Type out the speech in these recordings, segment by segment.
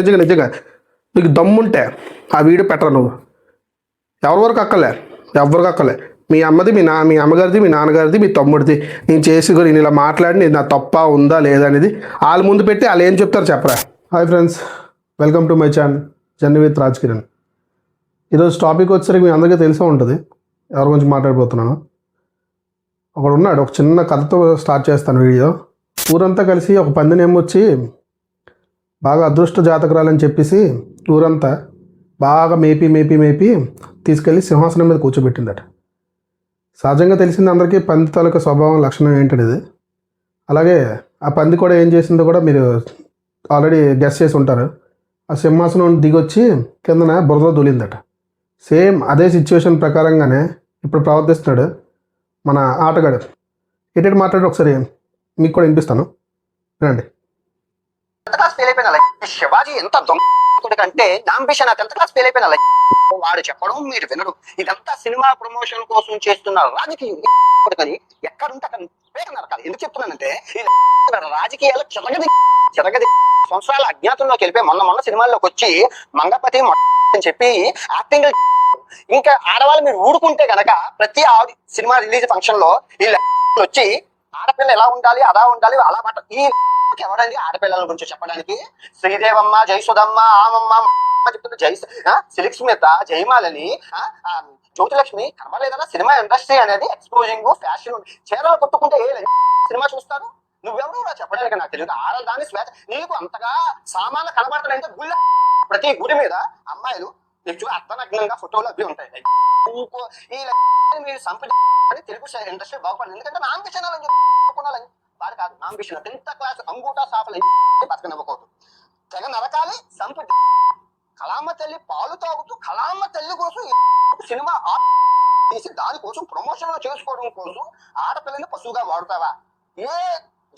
నిజంగా నిజంగా నీకు దమ్ముంటే ఆ వీడియో పెట్టరా నువ్వు. ఎవరి వరకు అక్కలే, ఎవరికి అక్కలే. మీ అమ్మగారిది, మీ నాన్నగారిది, మీ తమ్ముడిది నేను చేసి నేను ఇలా మాట్లాడి నేను నా తప్ప ఉందా లేదా అనేది వాళ్ళ ముందు పెట్టి వాళ్ళు ఏం చెప్తారు చెప్పరా. Hi friends, welcome to my channel journey with Raj Kiran. ఈరోజు టాపిక్ వచ్చేసరికి మీ అందరికీ తెలిసే ఉంటుంది ఎవరి గురించి మాట్లాడిపోతున్నాను. ఒకడు ఉన్నాడు, ఒక చిన్న కథతో స్టార్ట్ చేస్తాను వీడియో. ఊరంతా కలిసి ఒక పందిని ఏమొచ్చి బాగా అదృష్ట జాతకురాలని చెప్పేసి ఊరంతా బాగా మేపి తీసుకెళ్ళి సింహాసనం మీద కూర్చోబెట్టిందట. సహజంగా తెలిసింది అందరికీ పంది తాలూకా స్వభావం లక్షణం ఏంటనేది. అలాగే ఆ పంది కూడా ఏం చేసిందో కూడా మీరు ఆల్రెడీ గెస్ చేసి ఉంటారు. ఆ సింహాసనం దిగొచ్చి కిందన బురదలో దూలిందట. సేమ్ అదే సిచ్యువేషన్ ప్రకారంగానే ఇప్పుడు ప్రవర్తిస్తున్నాడు మన ఆటగాడు. ఎటు మాట్లాడి ఒకసారి మీకు కూడా వినిపిస్తాను, వినండి. శివాజీ ఎంత దొంగ కంటే నాంబిషన్ 10th క్లాస్ ఫెయిల్ అయిపోయిన వాడు చెప్పడం మీరు వినరు. ఇదంతా సినిమా ప్రమోషన్ కోసం చేస్తున్న రాజకీయం. కానీ ఎక్కడుంటే అక్కడ పేక నరకాలి. ఎందుకు చెప్తున్నానంటే రాజకీయాలు చిరగది సంవత్సరాల అజ్ఞాతంలోకి వెళ్ళిపోయి మొన్న సినిమాల్లోకి వచ్చి మంగపతి అని చెప్పి యాక్టింగ్. ఇంకా ఆడవాళ్ళు మీరు ఊడుకుంటే గనక ప్రతి సినిమా రిలీజ్ ఫంక్షన్ లో వీళ్ళు వచ్చి ఆడపిల్ల ఎలా ఉండాలి అలా ఉండాలి అలా మాట. ఈ ఎవరండి ఆడపిల్లల గురించి చెప్పడానికి? శ్రీదేవమ్మ, జయసుధమ్మ, ఆమమ్మ చెప్తున్న సిల్క్ స్మిత, జయమాలని, జ్యోతిలక్ష్మి కనబడలేదా? సినిమా ఇండస్ట్రీ అనేది ఎక్స్పోజింగ్ ఫ్యాషన్. చీరలు కొట్టుకుంటే ఏ సినిమా చూస్తారు? నువ్వెవరు చెప్పడానికి నాకు తెలియదు. ఆడదాని స్వేత నీకు అంతగా సామాన్లు కనబడతాయంటే గుళ్ళ ప్రతి గుడి మీద అమ్మాయిలు అర్థనగ్నంగా ఫోటోలు అవి ఉంటాయి. మీరు సంపద తెలుగు ఇండస్ట్రీ బాగుపడింది. ఎందుకంటే నాంబిషన్ అని చెప్పుకోవాలని వాడు కాదు. నాంబిషన్ 10th క్లాస్ అంగూటా సాఫలు బతకనివ్వకూడదు. తెగ నరకాలి. సంపద కళామ తల్లి పాలు తాగుతూ కళామ తల్లి కోసం సినిమా తీసి దానికోసం ప్రమోషన్ చేసుకోవడం కోసం ఆడపిల్లని పశువుగా వాడుతావా? ఏ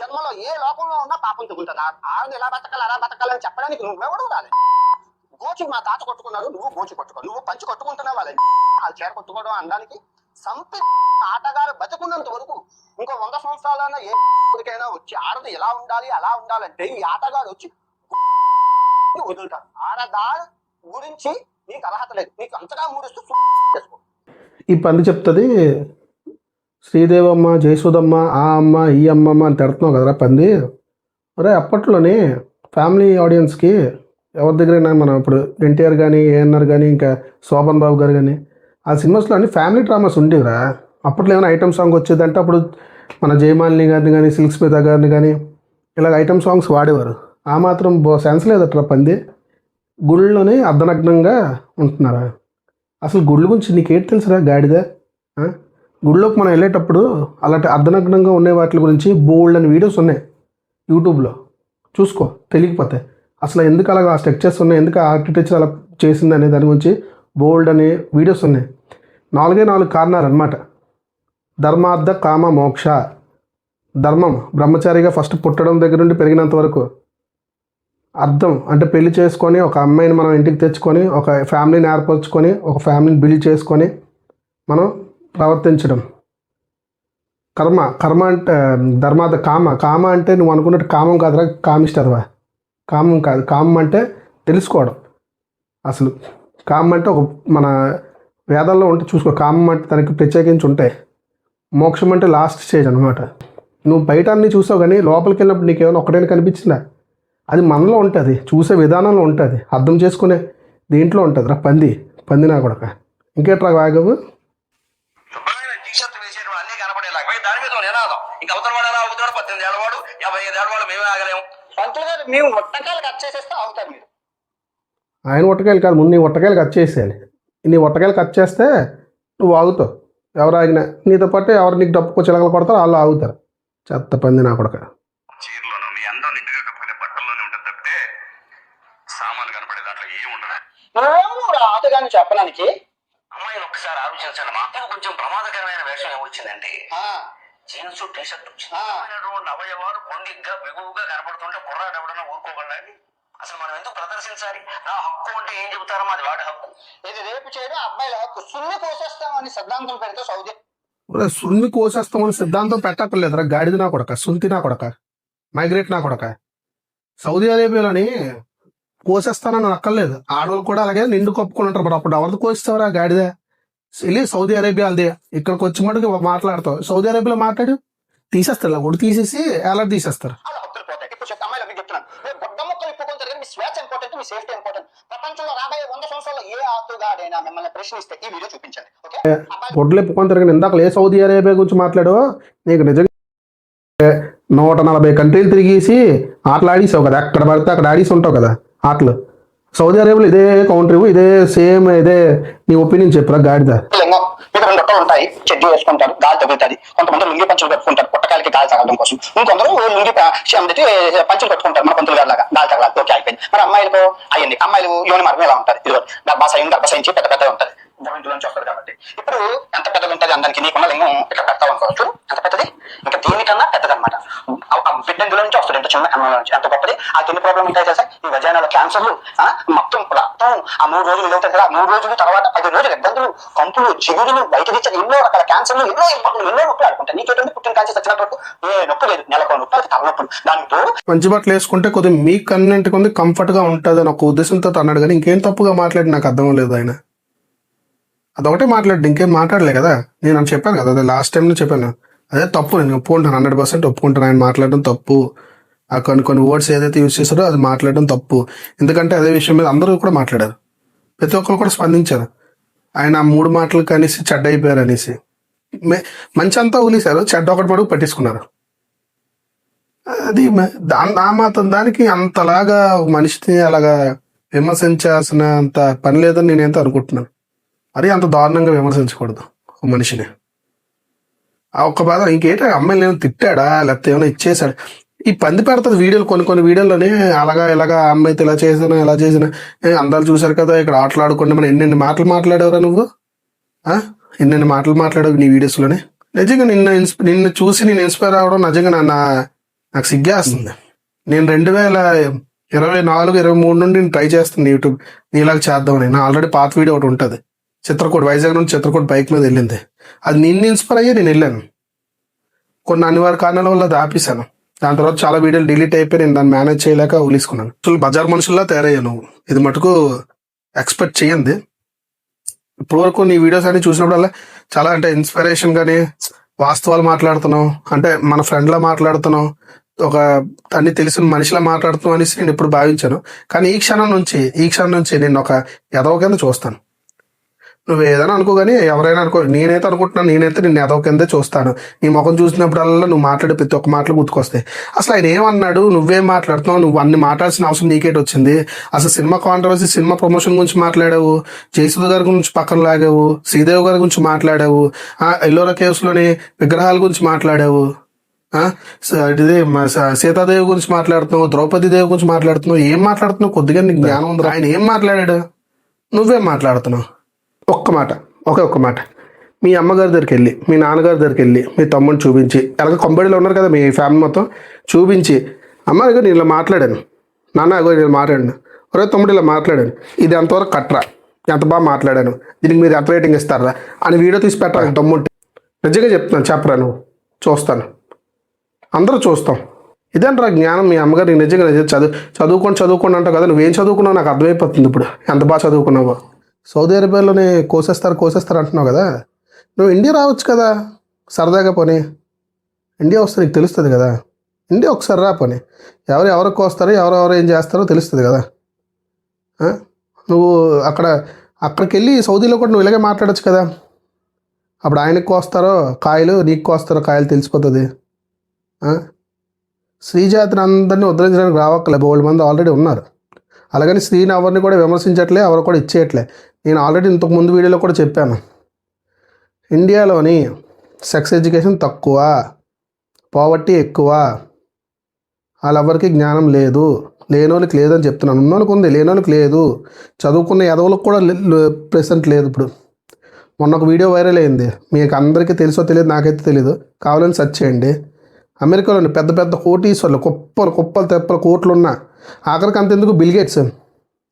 జన్మలో ఏ లోకంలో ఉన్నా పాపం తగులుతుంది. ఆడది ఎలా బతకాలి అలా బతకాలని చెప్పడానికి నువ్వెవడు రాలేదు. గోచి మా తాత కొట్టుకున్నారు, నువ్వు గోచి కొట్టుకో. నువ్వు పంచి కొట్టుకుంటున్నావు వాళ్ళని. వాళ్ళు చీర కొట్టుకోవడం అనడానికి సంపద ఆటగారు బతుకున్నంత వరకు ఇంకో 100 సంవత్సరాలైనా ఏకైనా వచ్చి ఆడది ఎలా ఉండాలి అలా ఉండాలంటే ఈ ఆటగాడు వచ్చి వదులుతారు. ఆడదాని గురించి నీకు అర్హత లేదు. నీకు అంతగా మూడిస్తూ చేసుకో. ఈ పంది చెప్తుంది శ్రీదేవమ్మ, జయసుధమ్మ, ఆ అమ్మ ఈ అమ్మమ్మ అని తిడుతున్నావు కదరా పంది. అరే అప్పట్లోనే ఫ్యామిలీ ఆడియన్స్కి ఎవరి దగ్గరైనా మనం ఇప్పుడు ఎన్టీఆర్ కానీ, ఏఎన్ఆర్ కానీ, ఇంకా శోభన్ బాబు గారు కానీ ఆ సినిమాస్లో అన్ని ఫ్యామిలీ డ్రామాస్ ఉండేవిరా. అప్పట్లో ఏమైనా ఐటమ్ సాంగ్ వచ్చేదంటే అప్పుడు మన జయమాలిని గారిని కానీ, సిల్క్ స్మిత గారిని కానీ ఇలాగ ఐటమ్ సాంగ్స్ వాడేవారు. ఆ మాత్రం సెన్స్ లేదట్రా పంది. గుళ్ళలోనే అర్ధనగ్నంగా ఉంటున్నారా? అసలు గుళ్ళ గురించి నీకేంటి తెలుసురా గాడిద? గుళ్ళోకి మనం వెళ్ళేటప్పుడు అలాంటి అర్ధనగ్నంగా ఉండే వాటి గురించి బోల్డ్ అని వీడియోస్ ఉన్నాయి యూట్యూబ్లో, చూసుకో తెలియకపోతే. అసలు ఎందుకు అలాగా స్ట్రక్చర్స్ ఉన్నాయి, ఎందుకు ఆర్కిటెక్చర్ అలా చేసింది అనే దాని గురించి బోల్డ్ అనే వీడియోస్ ఉన్నాయి. 4 కారణాలు అన్నమాట. ధర్మార్థ కామ మోక్ష. ధర్మం బ్రహ్మచారిగా ఫస్ట్ పుట్టడం దగ్గర నుండి పెరిగినంత వరకు. అర్థం అంటే పెళ్లి చేసుకొని ఒక అమ్మాయిని మనం ఇంటికి తెచ్చుకొని ఒక ఫ్యామిలీని ఏర్పరచుకొని ఒక ఫ్యామిలీని బిల్డ్ చేసుకొని మనం ప్రవర్తించడం. కర్మ అంటే ధర్మార్థ కామ అంటే నువ్వు అనుకున్నట్టు కామం కాదురా, కామిస్తారువా. కామం కాదు. కామం అంటే తెలుసుకోవడం. అసలు కామం అంటే ఒక మన వేదాల్లో ఉంటే చూసుకో. కామం అంటే దానికి ప్రత్యేకించి ఉంటాయి. మోక్షం అంటే లాస్ట్ స్టేజ్ అనమాట. నువ్వు బయట అన్నీ చూసావు కానీ లోపలికి వెళ్ళినప్పుడు నీకు ఏమైనా ఒకటైనా కనిపించిందా? అది మనలో ఉంటుంది, చూసే విధానంలో ఉంటుంది, అర్థం చేసుకునే దీంట్లో ఉంటుంది రా పంది నా కొడక. ఇంకేట్రా వాగవు? మేము ఒట్టకాయలు కట్ చేసేస్తే అవుతారు మీరు. ఆయన ఒట్టకాయలు కాదు, ముందు నీ ఒట్టకాయలు కట్ చేసేయాలి. నీ ఒట్టకాయలు కట్ చేస్తే నువ్వు ఆగుతావు. ఎవరు ఆగినా నీతో పాటు ఎవరు నీకు డబ్బుకు చిలకలు కొడతారో వాళ్ళు ఆగుతారు. చెత్త పంది నా కొడక. చీరలోనూ మీ అందం నిండుగా కప్పుకునే బట్టల్లోనే ఉంటుంది తప్పితే సామాన్లు కనపడే దాంట్లో ఏం ఉండదు. రాతగాని చెప్పడానికి అమ్మాయిని ఒక్కసారి ఆలోచించండి. మా అత్తకు కొంచెం ప్రమాదకరమైన వేషం ఏమొచ్చిందండి. జీన్స్ టీ షర్ట్ అవయవాలు పొందిగ్గా బిగువుగా కనపడుతుంటే కుర్రాడు ఎవడన్నా ఊరుకోగలని. అసలు మనం ఎందుకు ప్రదర్శించాలి? నా హక్కు అంటే ఏం చెబుతారో మాది వాడి హక్కు. ఇది రేపు చేయడం అబ్బాయిల హక్కు. సున్ని కోసేస్తామని సిద్ధాంతం పెడితే సౌదీ సున్ని కోసేస్తామని సిద్ధాంతం పెట్టక్కర్లేదురా గాడిద నా కొడక, సుంతి నా కొడక, మైగ్రేట్ నా కొడక. సౌదీ అరేబియాలోని కోసేస్తానని అక్కర్లేదు. ఆడవాళ్ళు కూడా అలాగే నిండు కప్పుకొని ఉంటారు. మరి అప్పుడు ఎవరిది కోసిస్తావరా గాడిద? వెళ్ళి సౌదీ అరేబియా వాళ్ళది, ఇక్కడికి వచ్చి మటుకు మాట్లాడతావు. సౌదీ అరేబియాలో మాట్లాడు, తీసేస్తారు. ఇలా కూడా తీసేసి ఎలా తీసేస్తారు. అలా హక్కులు పోతాయి. ఇప్పుడు అమ్మాయిలు మీకు చెప్తున్నాను, మీరు గొడ్డ మొక్కలు ఇప్పుకొని జరిగిన మీ స్వేచ్ఛ ఇంపార్టెంట్, మీ సేఫ్టీ ఇంపార్టెంట్. ప్రపంచంలో రాబోయే 100 సంవత్సరాల్లో ఏ ఆతుగాడైనా మిమ్మల్ని ప్రశ్నిస్తే ఈ వీడియో చూపించండి. ఓకే, ఒడ్లు ఎప్పుకొని తిరగని ఇందాక ఏ సౌదీ అరేబియా గురించి మాట్లాడో, నీకు నిజంగా 140 కంట్రీలు తిరిగేసి ఆటలు ఆడేసావు కదా, ఎక్కడ పడితే అక్కడ ఆడేసి ఉంటావు కదా ఆటలు. సౌదీ అరేబియాలో ఇదే కౌంట్రీ, ఇదే సేమ్, ఇదే నీ ఒపీనియన్ చెప్పురా గాడిద. లింగం మీకు 2 రొట్టెలు ఉంటాయి, చెడ్డీ వేసుకుంటారు, గాలి తగులుతుంది. కొంతమంది లుంగి పంచులు కట్టుకుంటారు పుట్టకాయలకి గాలి తగలడం కోసం. ఇంకొందరు లుంగి పంచులు కట్టుకుంటారు మన పంతులు గారి లాగా, గాలి తగలాలి. ఓకే, అయిపోయింది. మరి అమ్మాయిలకు అయ్యింది. అమ్మాయిలు యోని మార్గం ఎలా ఉంటుంది? ఇదిగో గర్భాశయించి పెద్ద పెద్ద ఉంటుంది, నుంచి వస్తుంది కాబట్టి. ఇప్పుడు ఎంత పెద్దది ఉంటుంది అందరికి, నీకున్న లింగం ఇట్లా పెడతావు అనుకోవచ్చు, ఎంత పెద్దది, ఇంకా దీనికన్నా పెద్దది అనమాట. బిడ్డ ఇందులో నుంచి వస్తుంది, ఇంత చిన్న అన్నం నుంచి, ఎంత గొప్పది. ఆ ఎన్ని ప్రాబ్లం ఉంటాయి తెలుసా? ఈ వజైనాల క్యాన్సర్లు, మొత్తం రక్తం ఆ 3 రోజులు ఇదవుతుంది కదా, 3 రోజులు తర్వాత 10 రోజులు ఇబ్బందులు, కంపులు, చిగురులు, బయటకి ఇచ్చే ఎన్నో రకాల క్యాన్సర్లు, ఎన్నో ఇబ్బందులు, ఎన్నో నొప్పులు ఆడుకుంటాయి. నీకేటువంటి పుట్టిన క్యాన్సర్ వచ్చినట్టు వరకు ఏ నొప్పి లేదు, నెలకు నొప్పి, అది తలనొప్పులు. దానితో మంచి బట్టలు వేసుకుంటే కొద్దిగా మీ కన్వెంట్ కొంది కంఫర్ట్ గా ఉంటుంది అని ఒక ఉద్దేశంతో అన్నాడు. కానీ ఇంకేం తప్పుగా మాట్లాడి నాకు అర్థం లేదు. ఆయన అదొకటే మాట్లాడు, ఇంకేం మాట్లాడలే కదా. నేను అని చెప్పాను కదా, అదే లాస్ట్ టైం చెప్పాను. అదే తప్పు, నేను ఒప్పుకుంటాను, 100% ఒప్పుకుంటాను. ఆయన మాట్లాడడం తప్పు. ఆ కొన్ని వర్డ్స్ ఏదైతే యూజ్ చేశారో అది మాట్లాడడం తప్పు. ఎందుకంటే అదే విషయం మీద అందరూ కూడా మాట్లాడారు, ప్రతి ఒక్కరు కూడా స్పందించారు. ఆయన 3 మాటలు కనేసి చెడ్డ అయిపోయారు అనేసి మంచి అంతా వదిలేశారు, చెడ్డ ఒకటి మడుగు పట్టించుకున్నారు. అది ఆ మాత్రం దానికి అంతలాగా మనిషిని అలాగా విమర్శించాల్సిన అంత పని లేదని నేనైతే అనుకుంటున్నాను. మరి అంత దారుణంగా విమర్శించకూడదు ఒక మనిషిని. ఆ ఒక్క బాధ ఇంకేంటి, అమ్మాయిని ఏమైనా తిట్టాడా లేకపోతే ఏమైనా ఇచ్చేసాడు. ఈ పంది పెడుతుంది వీడియోలు, కొన్ని వీడియోలోనే అలాగా ఇలాగా అమ్మాయితో ఇలా చేసిన అందరు చూశారు కదా, ఇక్కడ ఆటలాడుకుంటే మనం ఎన్నెన్ని మాటలు మాట్లాడేవరా నువ్వు, ఎన్నెన్ని మాటలు మాట్లాడావు నీ వీడియోస్లోనే. నిజంగా నిన్ను చూసి నేను ఇన్స్పైర్ అవ్వడం నిజంగా నాకు సిగ్గేస్తుంది. నేను 2024-23 నుండి నేను ట్రై చేస్తాను యూట్యూబ్ నీలాగా చేద్దామని. నా ఆల్రెడీ పాత వీడియో ఒకటి ఉంటుంది, చిత్రకూట, వైజాగ్ నుంచి చిత్రకూట బైక్ మీద వెళ్ళింది. అది నిన్ను ఇన్స్పైర్ అయ్యి నేను వెళ్ళాను. కొన్ని అనివార్య కారణాల వల్ల అది ఆపేశాను. దాని తర్వాత చాలా వీడియోలు డిలీట్ అయిపోయి నేను దాన్ని మేనేజ్ చేయలేక వదిలేసుకున్నాను. అసలు బజార్ మనుషుల్లా తయారయ్యాను. ఇది మటుకు ఎక్స్పెక్ట్ చేయండి. ఇప్పుడు వరకు నీ వీడియోస్ అన్ని చూసినప్పుడల్లా చాలా అంటే ఇన్స్పిరేషన్ గానీ, వాస్తవాలు మాట్లాడుతున్నావు, అంటే మన ఫ్రెండ్లా మాట్లాడుతున్నావు, ఒక అన్ని తెలిసిన మనిషిలా మాట్లాడుతున్నావు అనేసి నేను ఇప్పుడు భావించాను. కానీ ఈ క్షణం నుంచి నేను ఒక ఎదవ కింద చూస్తాను. నువ్వు ఏదైనా అనుకో కానీ, ఎవరైనా అనుకో, నేనైతే అనుకుంటున్నాను, నేనైతే నిన్ను ఎదవ కిందే చూస్తాను. నీ ముఖం చూసినప్పుడల్లా నువ్వు మాట్లాడే ప్రతి ఒక్క మాటలు గుర్తుకొస్తాయి. అసలు ఆయన ఏమన్నాడు, నువ్వేం మాట్లాడుతున్నావు, నువ్వు అన్ని మాట్లాడాల్సిన అవసరం నీకేటి వచ్చింది? అసలు సినిమా కాంట్రవర్సీ, సినిమా ప్రమోషన్ గురించి మాట్లాడావు, జయసుధ గారి గురించి పక్కన లాగావు, శ్రీదేవి గారి గురించి మాట్లాడావు, ఎల్లోరా కేవ్స్లోని విగ్రహాల గురించి మాట్లాడావు, ఇది సీతాదేవి గురించి మాట్లాడుతున్నావు, ద్రౌపది దేవి గురించి మాట్లాడుతున్నావు. ఏం మాట్లాడుతున్నావు? కొద్దిగా నీకు జ్ఞానం ఉందా? ఆయన ఏం మాట్లాడాడు, నువ్వేం మాట్లాడుతున్నావు? ఒక్క మాట మీ అమ్మగారి దగ్గరికి వెళ్ళి, మీ నాన్నగారి దగ్గరికి వెళ్ళి, మీ తమ్ముడిని చూపించి, అలాగే కొంబడిలో ఉన్నారు కదా మీ ఫ్యామిలీ మొత్తం, చూపించి, అమ్మ ఇగో నేను ఇలా మాట్లాడాను, నాన్న ఇగో నేను మాట్లాడాను, ఒరే తమ్ముడు ఇలా మాట్లాడాను, ఇది ఎంతవరకు కట్టరా, ఎంత బాగా మాట్లాడాను, దీనికి మీరు ఎంత రేటింగ్ ఇస్తారా అని వీడియో తీసి పెట్టాలి తమ్ముడు. నిజంగా చెప్తున్నాను, చెప్పరా, నువ్వు చూస్తాను, అందరూ చూస్తాం. ఇదేంట్రా జ్ఞానం? మీ అమ్మగారు నిజంగా చదువుకోండి అంటావు కదా, నువ్వేం చదువుకున్నావు నాకు అర్థమైపోతుంది ఇప్పుడు, ఎంత బాగా చదువుకున్నావో. సౌదీ అరేబియాలోనే కోసేస్తారు అంటున్నావు కదా, నువ్వు ఇండియా రావచ్చు కదా సరదాగా. పోనీ ఇండియా వస్తే నీకు తెలుస్తుంది కదా, ఇండియా ఒకసారి రా, పోనీ ఎవరికి కోస్తారో ఎవరెవరు ఏం చేస్తారో తెలుస్తుంది కదా. నువ్వు అక్కడికి వెళ్ళి సౌదీలో కూడా నువ్వు ఇలాగే మాట్లాడచ్చు కదా. అప్పుడు ఆయనకి కోస్తారో కాయలు, నీకు కోస్తారో కాయలు తెలిసిపోతుంది. శ్రీజాతిని అందరినీ ఉద్ధరించడానికి రావక్కలే, 2 మంది ఆల్రెడీ ఉన్నారు. అలాగని స్త్రీని ఎవరిని కూడా విమర్శించట్లే, ఎవరు కూడా ఇచ్చేయట్లే. నేను ఆల్రెడీ ఇంతకు ముందు వీడియోలో కూడా చెప్పాను, ఇండియాలోని సెక్స్ ఎడ్యుకేషన్ తక్కువ, పావర్టీ ఎక్కువ, వాళ్ళెవరికి జ్ఞానం లేదు, లేనోళ్ళకి లేదని చెప్తున్నాను. ఉన్నోళ్ళకి ఉంది, లేనోళ్ళకి లేదు. చదువుకున్న ఎదవలకు కూడా ప్రెసెంట్ లేదు. ఇప్పుడు మొన్న ఒక వీడియో వైరల్ అయింది, మీకు అందరికీ తెలుసో తెలియదు, నాకైతే తెలీదు, కావాలని సెర్చ్ చేయండి. అమెరికాలోని పెద్ద పెద్ద కోటీశ్వర్లు, కుప్పలు తెప్పలు కోట్లున్న, ఆఖరికి అంతెందుకు బిల్ గేట్స్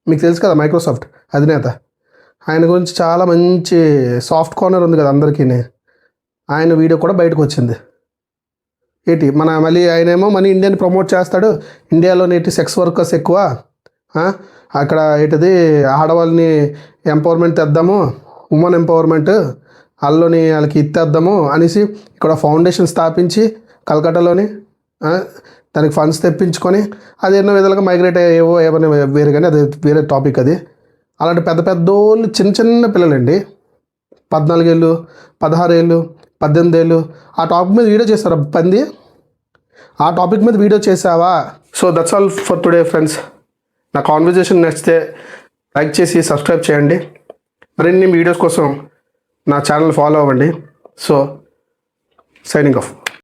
మీకు తెలుసు కదా, మైక్రోసాఫ్ట్ అధినేత, ఆయన గురించి చాలా మంచి సాఫ్ట్ కార్నర్ ఉంది కదా అందరికీ. ఆయన వీడియో కూడా బయటకు వచ్చింది. మళ్ళీ ఆయనేమో మన ఇండియాని ప్రమోట్ చేస్తాడు, ఇండియాలో నేటి సెక్స్ వర్కర్స్ ఎక్కువ, అక్కడ ఏంటిది ఆడవాళ్ళని ఎంపవర్మెంట్ తెద్దాము, ఉమెన్ ఎంపవర్మెంట్, వాళ్ళకి ఇచ్చేద్దాము అనేసి ఇక్కడ ఫౌండేషన్ స్థాపించి కలకట్టాలోని దానికి ఫండ్స్ తెప్పించుకొని అది ఎన్నో విధాలుగా మైగ్రేట్ అయ్యేవో ఏమైనా వేరు, కానీ అది వేరే టాపిక్. అది అలాంటి పెద్ద పెద్దోళ్ళు చిన్న చిన్న పిల్లలండి, 14 ఏళ్ళు, 16 ఏళ్ళు, 18 ఏళ్ళు, ఆ టాపిక్ మీద వీడియో చేస్తారా పంది? ఆ టాపిక్ మీద వీడియో చేసావా? So that's all for today friends. నా కాన్వర్జేషన్ నచ్చితే లైక్ చేసి సబ్స్క్రైబ్ చేయండి. మరిన్ని వీడియోస్ కోసం నా ఛానల్ ఫాలో అవ్వండి. So signing off.